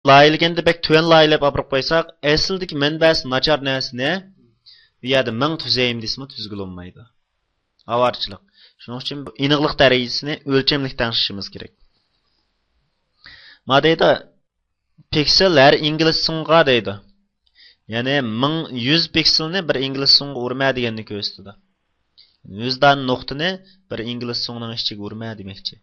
layilganda bek tuvan layilab olib qo'ysak, asldagi manbasi nachar narsani bu yerda 1000 tuzayim desmi tuzgul olmaydi. Avarchilik. Shuning uchun aniqlik darajasini o'lchamlik tanishimiz kerak. Madayda piksel har ingliz so'ngga deydi. Ya'ni 100 pikselni bir ingliz so'ngga urma deganni ko'rsatadi. 100 dan nuqtani bir ingliz so'ngning ichiga urma demakchi.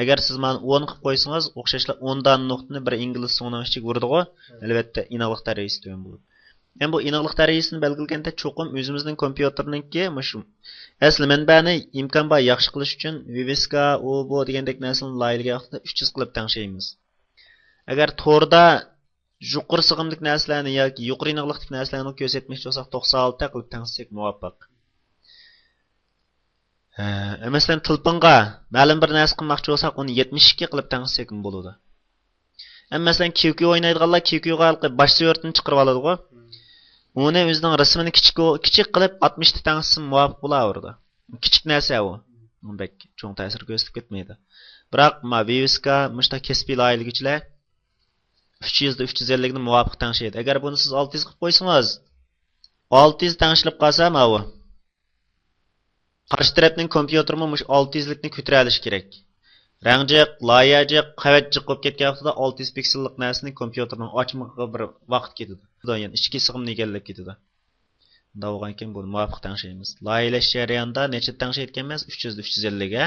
Agar siz men 10 qilib qo'ysangiz, o'xshashla 10 dan nuqtani bir ingliz so'ngning ichiga urdi-ku, albatta aniqlik darajasi to'g'ri bo'ladi. Hem bu aniqlik darajasini belgilaganda cho'qim o'zimizning kompyuterninki mushu asli manbani imkon bor yaxshi qilish uchun Viviska u bu degandek narsalarni layilga 300 qilib tangshaymiz. Agar to'rda yuqori sig'imlik narsalarni yoki yuqori aniqlikdagi narsalarni ko'rsatmoqchi bo'lsak 96 qilib tangsak muvaffaq. Masalan tilpinga ma'lum bir narsa qilmoqchi bo'lsak uni 72 qilib tangsak bo'ladi. Masalan QQ o'ynaydiganlar QQga bosh suratini chiqarib oladi-ku. Uni o'zining rasmini kichik qilib 60 ta tangsin muvofiq bo'laveradi. Kichik narsa u. Unbek cho'ng ta'sir ko'rsatib ketmaydi. Biroq Viviska mushta kesbi layilgichilar 300 da 350 ni muvofiq tangshaydi. Agar buni siz 600 qilib qo'ysangiz 600 tangshilib qolsa bu qarshi tarafning kompyuterimi mush 600 likni ko'tara olish kerak. Rangjiq, loyajiq, qavatjiq bo'lib ketgan vaqtida 600 piksellik narsani kompyuterning ochmog'iga bir vaqt ketadi. Yani ichki sig'imni egallab ketadi. Unda bo'lgan ekan buni muvofiq tangshaymiz. Loyalash jarayonida necha tangshayotgan emas 300 da 350 ga.